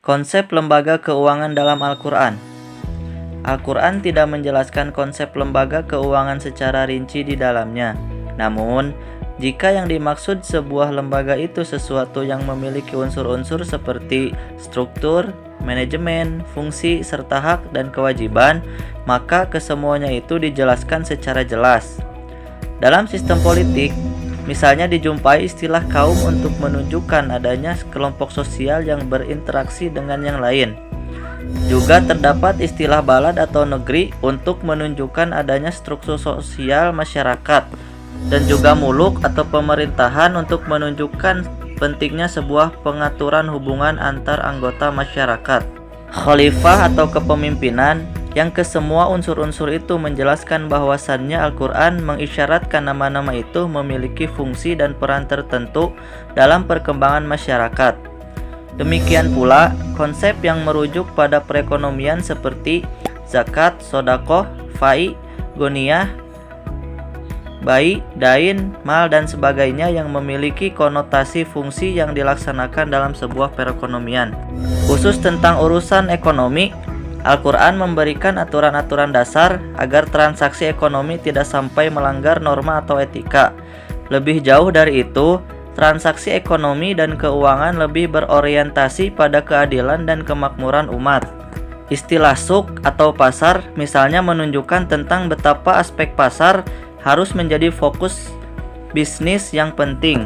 Konsep lembaga keuangan dalam Al-Quran. Al-Quran tidak menjelaskan konsep lembaga keuangan secara rinci di dalamnya. Namun, jika yang dimaksud sebuah lembaga itu sesuatu yang memiliki unsur-unsur seperti struktur, manajemen, fungsi, serta hak dan kewajiban, maka kesemuanya itu dijelaskan secara jelas. Dalam sistem politik, misalnya dijumpai istilah kaum untuk menunjukkan adanya kelompok sosial yang berinteraksi dengan yang lain. Juga terdapat istilah balad atau negeri untuk menunjukkan adanya struktur sosial masyarakat, dan juga muluk atau pemerintahan untuk menunjukkan pentingnya sebuah pengaturan hubungan antar anggota masyarakat. Khalifah atau kepemimpinan, yang kesemua unsur-unsur itu menjelaskan bahwasannya Al-Quran mengisyaratkan nama-nama itu memiliki fungsi dan peran tertentu dalam perkembangan masyarakat. Demikian pula, konsep yang merujuk pada perekonomian seperti zakat, sodakoh, fai, goniyah, bai, dain, mal, dan sebagainya yang memiliki konotasi fungsi yang dilaksanakan dalam sebuah perekonomian. Khusus tentang urusan ekonomi, Al-Quran memberikan aturan-aturan dasar agar transaksi ekonomi tidak sampai melanggar norma atau etika. Lebih jauh dari itu, transaksi ekonomi dan keuangan lebih berorientasi pada keadilan dan kemakmuran umat. Istilah suk atau pasar misalnya menunjukkan tentang betapa aspek pasar harus menjadi fokus bisnis yang penting.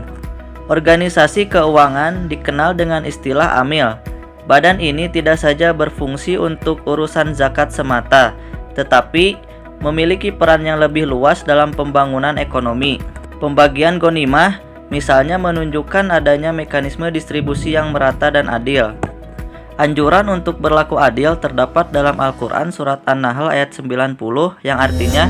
Organisasi keuangan dikenal dengan istilah amil. Badan ini tidak saja berfungsi untuk urusan zakat semata, tetapi memiliki peran yang lebih luas dalam pembangunan ekonomi. Pembagian ghanimah misalnya menunjukkan adanya mekanisme distribusi yang merata dan adil. Anjuran untuk berlaku adil terdapat dalam Al-Quran surat An-Nahl ayat 90 yang artinya,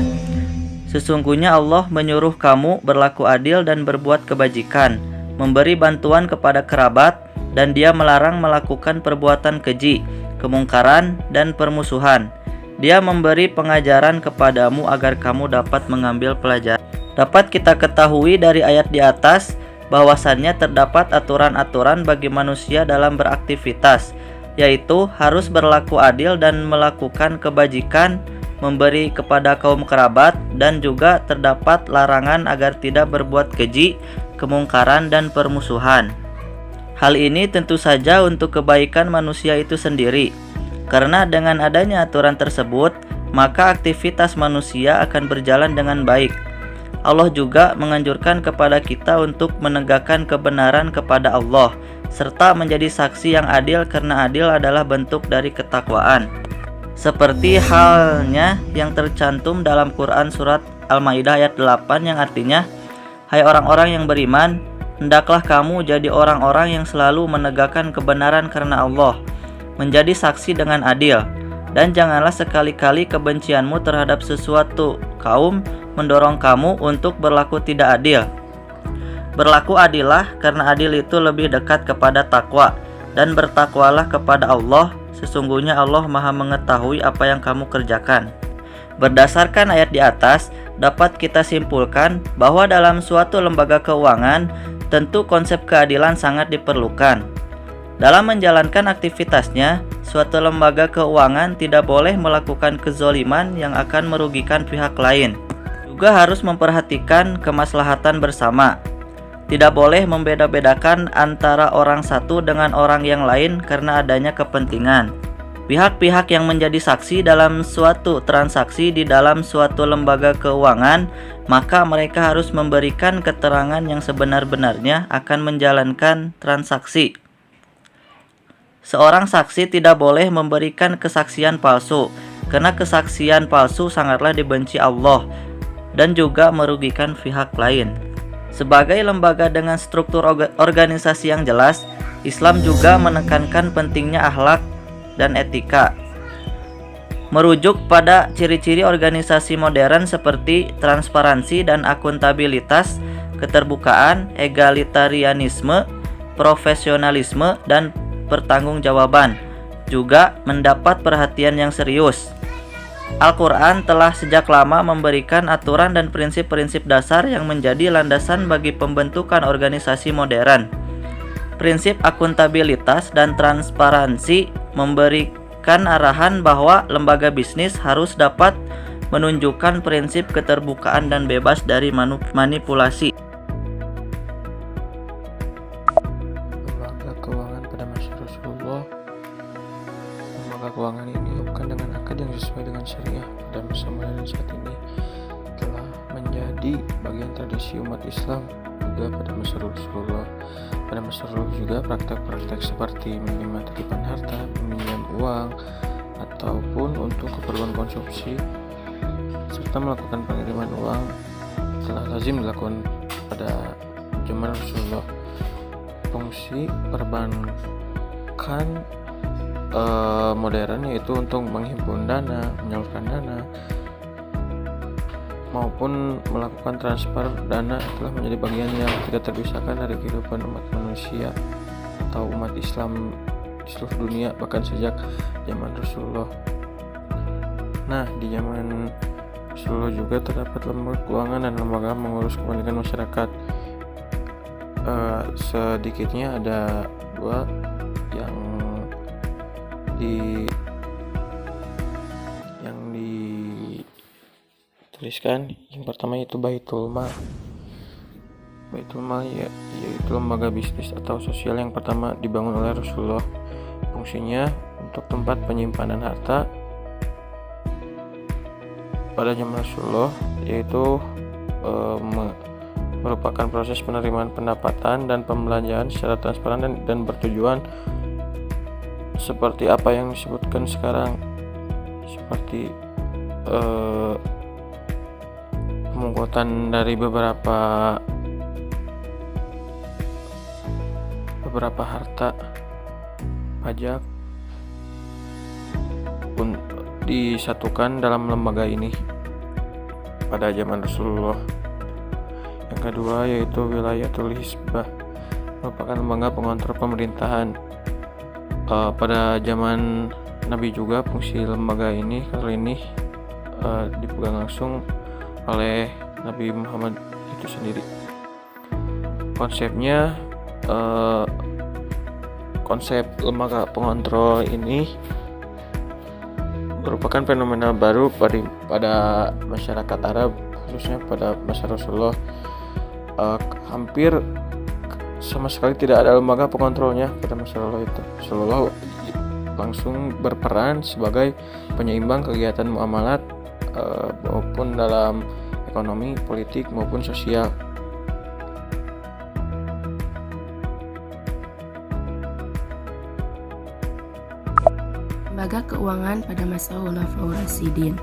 sesungguhnya Allah menyuruh kamu berlaku adil dan berbuat kebajikan, memberi bantuan kepada kerabat, dan Dia melarang melakukan perbuatan keji, kemungkaran, dan permusuhan. Dia memberi pengajaran kepadamu agar kamu dapat mengambil pelajaran. Dapat kita ketahui dari ayat di atas bahwasannya terdapat aturan-aturan bagi manusia dalam beraktivitas, yaitu harus berlaku adil dan melakukan kebajikan, memberi kepada kaum kerabat, dan juga terdapat larangan agar tidak berbuat keji, kemungkaran, dan permusuhan. Hal ini tentu saja untuk kebaikan manusia itu sendiri, karena dengan adanya aturan tersebut, maka aktivitas manusia akan berjalan dengan baik. Allah juga menganjurkan kepada kita untuk menegakkan kebenaran kepada Allah, serta menjadi saksi yang adil karena adil adalah bentuk dari ketakwaan. Seperti halnya yang tercantum dalam Quran surat Al-Maidah ayat 8 yang artinya, hai orang-orang yang beriman, hendaklah kamu jadi orang-orang yang selalu menegakkan kebenaran karena Allah, menjadi saksi dengan adil, dan janganlah sekali-kali kebencianmu terhadap sesuatu kaum mendorong kamu untuk berlaku tidak adil. Berlaku adillah karena adil itu lebih dekat kepada takwa, dan bertakwalah kepada Allah, sesungguhnya Allah Maha mengetahui apa yang kamu kerjakan. Berdasarkan ayat di atas, dapat kita simpulkan bahwa dalam suatu lembaga keuangan, tentu konsep keadilan sangat diperlukan. Dalam menjalankan aktivitasnya, suatu lembaga keuangan tidak boleh melakukan kezoliman yang akan merugikan pihak lain. Juga harus memperhatikan kemaslahatan bersama. Tidak boleh membeda-bedakan antara orang satu dengan orang yang lain karena adanya kepentingan. Pihak-pihak yang menjadi saksi dalam suatu transaksi di dalam suatu lembaga keuangan, maka mereka harus memberikan keterangan yang sebenar-benarnya akan menjalankan transaksi. Seorang saksi tidak boleh memberikan kesaksian palsu, karena kesaksian palsu sangatlah dibenci Allah dan juga merugikan pihak lain. Sebagai lembaga dengan struktur organisasi yang jelas, Islam juga menekankan pentingnya akhlak dan etika. Merujuk pada ciri-ciri organisasi modern seperti transparansi dan akuntabilitas, keterbukaan, egalitarianisme, profesionalisme, dan pertanggungjawaban, juga mendapat perhatian yang serius. Al-Quran telah sejak lama memberikan aturan dan prinsip-prinsip dasar yang menjadi landasan bagi pembentukan organisasi modern. Prinsip akuntabilitas dan transparansi memberikan arahan bahwa lembaga bisnis harus dapat menunjukkan prinsip keterbukaan dan bebas dari manipulasi. Lembaga keuangan pada masa Rasulullah. Lembaga keuangan ini bukan dengan akad yang sesuai dengan syariah pada masa modern saat ini telah menjadi bagian tradisi umat Islam juga pada masa Rasulullah. Pada masa Rasulullah juga praktek-praktek seperti menerima titipan harta, meminjam uang, ataupun untuk keperluan konsumsi serta melakukan pengiriman uang telah lazim dilakukan pada zaman Rasulullah. Fungsi perbankan modern yaitu untuk menghimpun dana, menyalurkan dana, maupun melakukan transfer dana telah menjadi bagian yang tidak terpisahkan dari kehidupan umat manusia atau umat Islam di seluruh dunia, bahkan sejak zaman Rasulullah. Nah, di zaman Rasulullah juga terdapat lembaga keuangan dan lembaga mengurus kepentingan masyarakat. Sedikitnya ada dua yang dituliskan. Yang pertama yaitu Baitul Mal. Baitul Mal yaitu lembaga bisnis atau sosial yang pertama dibangun oleh Rasulullah. Fungsinya untuk tempat penyimpanan harta pada zaman Rasulullah, yaitu merupakan proses penerimaan pendapatan dan pembelanjaan secara transparan dan bertujuan seperti apa yang disebutkan sekarang, seperti pemungutan dari beberapa harta pajak pun disatukan dalam lembaga ini pada zaman Rasulullah. Yang kedua yaitu Wilayatul Hisbah, merupakan lembaga pengontrol pemerintahan. Pada zaman Nabi juga fungsi lembaga ini kali ini dipegang langsung oleh Nabi Muhammad itu sendiri. Konsepnya, konsep lembaga pengontrol ini merupakan fenomena baru pada masyarakat Arab, khususnya pada masa Rasulullah. Hampir sama sekali tidak ada lembaga pengontrolnya pada masa Rasulullah itu. Rasulullah langsung berperan sebagai penyeimbang kegiatan muamalat maupun dalam ekonomi, politik maupun sosial. Lembaga keuangan pada masa Khulafaur Rasyidin.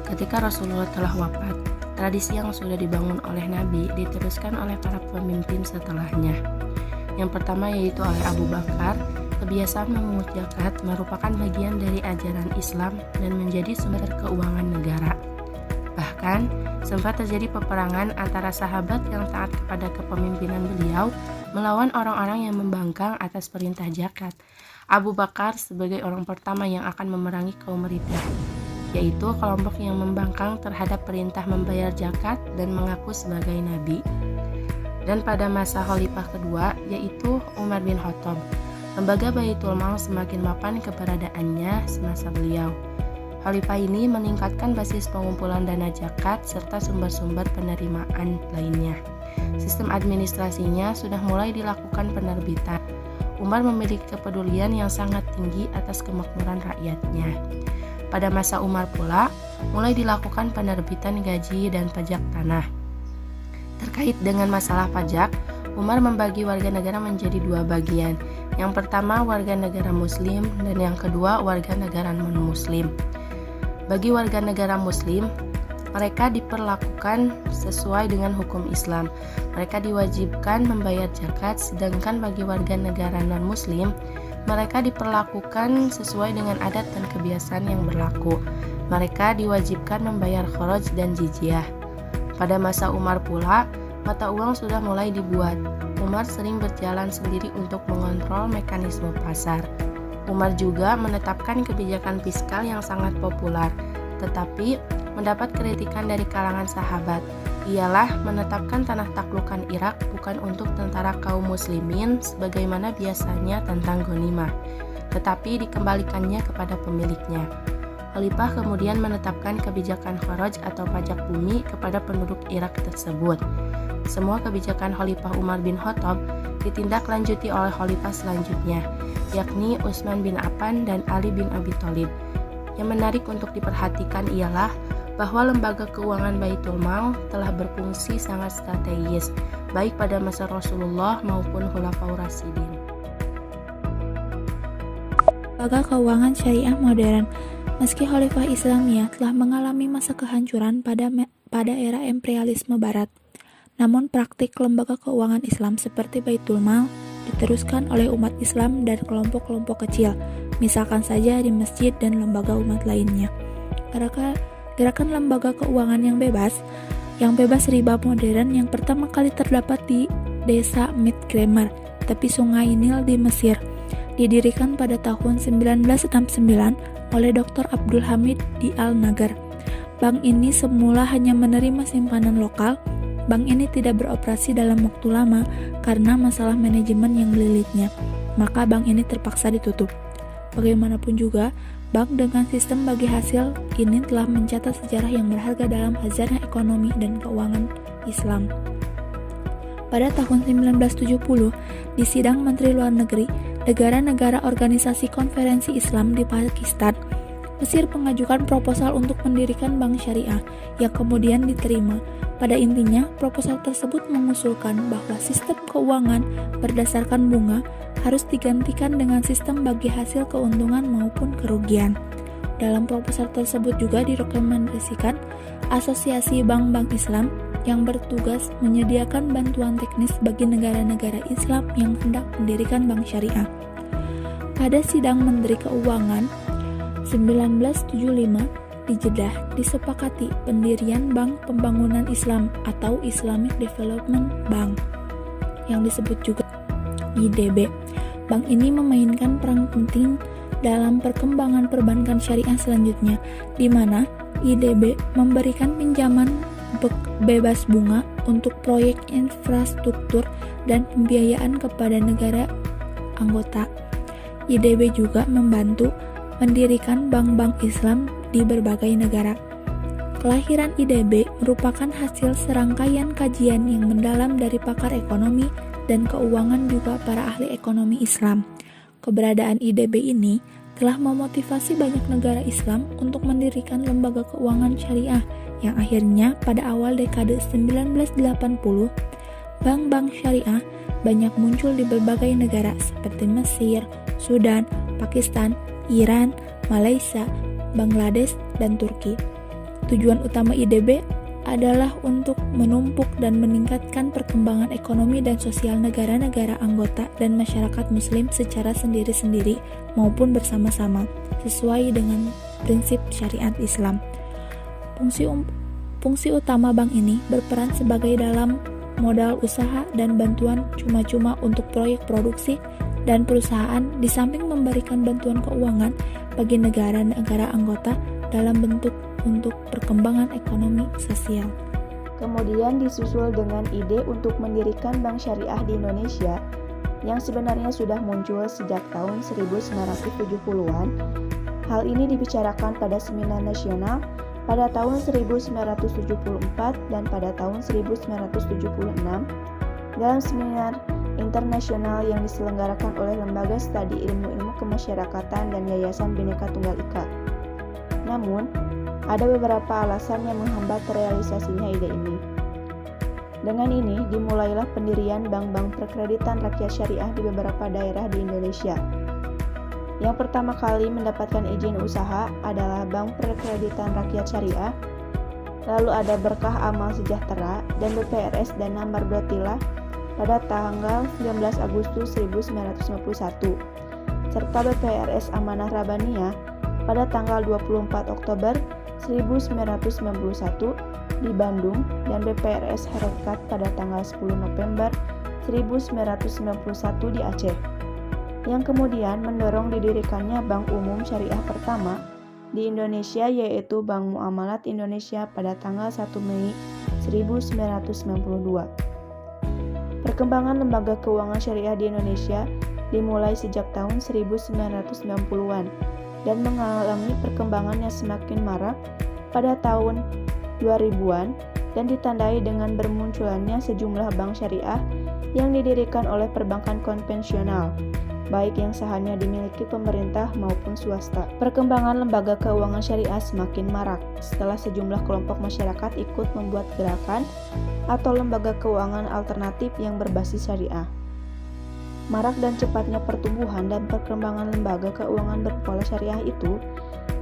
Ketika Rasulullah telah wafat, tradisi yang sudah dibangun oleh Nabi diteruskan oleh para pemimpin setelahnya. Yang pertama yaitu oleh Abu Bakar. Kebiasaan memungut zakat merupakan bagian dari ajaran Islam dan menjadi sumber keuangan negara. Bahkan, sempat terjadi peperangan antara sahabat yang taat kepada kepemimpinan beliau melawan orang-orang yang membangkang atas perintah zakat. Abu Bakar sebagai orang pertama yang akan memerangi kaum Riddah, yaitu kelompok yang membangkang terhadap perintah membayar zakat dan mengaku sebagai nabi. Dan pada masa Khalifah kedua, yaitu Umar bin Khattab, lembaga Baitul Mal semakin mapan keberadaannya semasa beliau. Khalifah ini meningkatkan basis pengumpulan dana zakat serta sumber-sumber penerimaan lainnya. Sistem administrasinya sudah mulai dilakukan penerbitan. Umar memiliki kepedulian yang sangat tinggi atas kemakmuran rakyatnya. Pada masa Umar pula, mulai dilakukan penerbitan gaji dan pajak tanah. Terkait dengan masalah pajak, Umar membagi warga negara menjadi dua bagian. Yang pertama warga negara muslim dan yang kedua warga negara non-muslim. Bagi warga negara muslim, mereka diperlakukan sesuai dengan hukum Islam. Mereka diwajibkan membayar zakat, sedangkan bagi warga negara non-muslim, mereka diperlakukan sesuai dengan adat dan kebiasaan yang berlaku. Mereka diwajibkan membayar kharaj dan jizyah. Pada masa Umar pula, mata uang sudah mulai dibuat. Umar sering berjalan sendiri untuk mengontrol mekanisme pasar. Umar juga menetapkan kebijakan fiskal yang sangat populer, tetapi mendapat kritikan dari kalangan sahabat. ialah menetapkan tanah taklukan Irak bukan untuk tentara kaum muslimin sebagaimana biasanya tentang ghanimah, tetapi dikembalikannya kepada pemiliknya. Khalifah kemudian menetapkan kebijakan kharaj atau pajak bumi kepada penduduk Irak tersebut. Semua kebijakan Khalifah Umar bin Khattab ditindaklanjuti oleh khalifah selanjutnya, yakni Utsman bin Affan dan Ali bin Abi Thalib. Yang menarik untuk diperhatikan ialah bahwa lembaga keuangan Baitul Mal telah berfungsi sangat strategis, baik pada masa Rasulullah maupun Khulafaur Rasyidin. Lembaga keuangan syariah modern. Meski Khalifah Islamiyah telah mengalami masa kehancuran pada era imperialisme barat, namun praktik lembaga keuangan Islam seperti Baitul Mal diteruskan oleh umat Islam dan kelompok-kelompok kecil, misalkan saja di masjid dan lembaga umat lainnya. Gerakan lembaga keuangan yang bebas riba modern yang pertama kali terdapat di desa Midgramer, tepi sungai Nil di Mesir, didirikan pada tahun 1969 oleh Dr. Abdul Hamid di Al-Nagar. Bank ini semula hanya menerima simpanan lokal. Bank ini tidak beroperasi dalam waktu lama karena masalah manajemen yang melilitnya, maka bank ini terpaksa ditutup. Bagaimanapun juga, bank dengan sistem bagi hasil ini telah mencatat sejarah yang berharga dalam sejarah ekonomi dan keuangan Islam. Pada tahun 1970, di sidang Menteri Luar Negeri, negara-negara Organisasi Konferensi Islam di Pakistan, Mesir mengajukan proposal untuk mendirikan bank syariah yang kemudian diterima. Pada intinya, proposal tersebut mengusulkan bahwa sistem keuangan berdasarkan bunga harus digantikan dengan sistem bagi hasil keuntungan maupun kerugian. Dalam proposal tersebut juga direkomendasikan Asosiasi Bank-Bank Islam yang bertugas menyediakan bantuan teknis bagi negara-negara Islam yang hendak mendirikan bank syariah. Pada sidang Menteri Keuangan 1975 di Jeddah disepakati pendirian Bank Pembangunan Islam atau Islamic Development Bank yang disebut juga IDB. Bank ini memainkan peran penting dalam perkembangan perbankan syariah selanjutnya, di mana IDB memberikan pinjaman bebas bunga untuk proyek infrastruktur dan pembiayaan kepada negara anggota. IDB juga membantu mendirikan bank-bank Islam di berbagai negara. Kelahiran IDB merupakan hasil serangkaian kajian yang mendalam dari pakar ekonomi dan keuangan juga para ahli ekonomi Islam. Keberadaan IDB ini telah memotivasi banyak negara Islam untuk mendirikan lembaga keuangan syariah yang akhirnya pada awal dekade 1980, bank-bank syariah banyak muncul di berbagai negara seperti Mesir, Sudan, Pakistan, Iran, Malaysia, Bangladesh, dan Turki. Tujuan utama IDB adalah untuk menumpuk dan meningkatkan perkembangan ekonomi dan sosial negara-negara anggota dan masyarakat muslim secara sendiri-sendiri maupun bersama-sama, sesuai dengan prinsip syariat Islam. Fungsi utama bank ini berperan sebagai dalam modal usaha dan bantuan cuma-cuma untuk proyek produksi dan perusahaan, di samping memberikan bantuan keuangan bagi negara-negara anggota dalam bentuk untuk perkembangan ekonomi sosial. Kemudian disusul dengan ide untuk mendirikan bank syariah di Indonesia yang sebenarnya sudah muncul sejak tahun 1970-an. Hal ini dibicarakan pada seminar nasional pada tahun 1974 dan pada tahun 1976 dalam seminar internasional yang diselenggarakan oleh Lembaga Studi Ilmu-Ilmu Kemasyarakatan dan Yayasan Bhinneka Tunggal Ika. Namun, ada beberapa alasan yang menghambat realisasinya ide ini. Dengan ini, dimulailah pendirian bank-bank perkreditan rakyat syariah di beberapa daerah di Indonesia. Yang pertama kali mendapatkan izin usaha adalah Bank Perkreditan Rakyat Syariah, lalu ada Berkah Amal Sejahtera dan BPRS Dana Mardotilah pada tanggal 19 Agustus 1951, serta BPRS Amanah Rabaniyah pada tanggal 24 Oktober 1991 di Bandung dan BPRS Harekat pada tanggal 10 November 1991 di Aceh, yang kemudian mendorong didirikannya Bank Umum Syariah pertama di Indonesia, yaitu Bank Muamalat Indonesia pada tanggal 1 Mei 1992. Perkembangan lembaga keuangan syariah di Indonesia dimulai sejak tahun 1990-an dan mengalami perkembangan yang semakin marak pada tahun 2000-an dan ditandai dengan bermunculannya sejumlah bank syariah yang didirikan oleh perbankan konvensional, baik yang sahamnya dimiliki pemerintah maupun swasta. Perkembangan lembaga keuangan syariah semakin marak setelah sejumlah kelompok masyarakat ikut membuat gerakan atau lembaga keuangan alternatif yang berbasis syariah. Marak dan cepatnya pertumbuhan dan perkembangan lembaga keuangan berpola syariah itu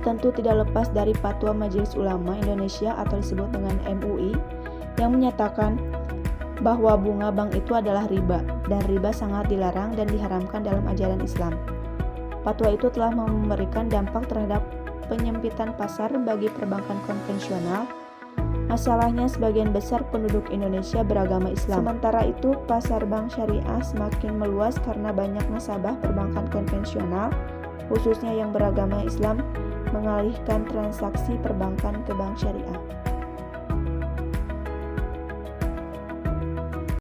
tentu tidak lepas dari Fatwa Majelis Ulama Indonesia atau disebut dengan MUI yang menyatakan bahwa bunga bank itu adalah riba dan riba sangat dilarang dan diharamkan dalam ajaran Islam. Fatwa itu telah memberikan dampak terhadap penyempitan pasar bagi perbankan konvensional. Masalahnya sebagian besar penduduk Indonesia beragama Islam. Sementara itu, pasar bank syariah semakin meluas karena banyak nasabah perbankan konvensional, khususnya yang beragama Islam, mengalihkan transaksi perbankan ke bank syariah.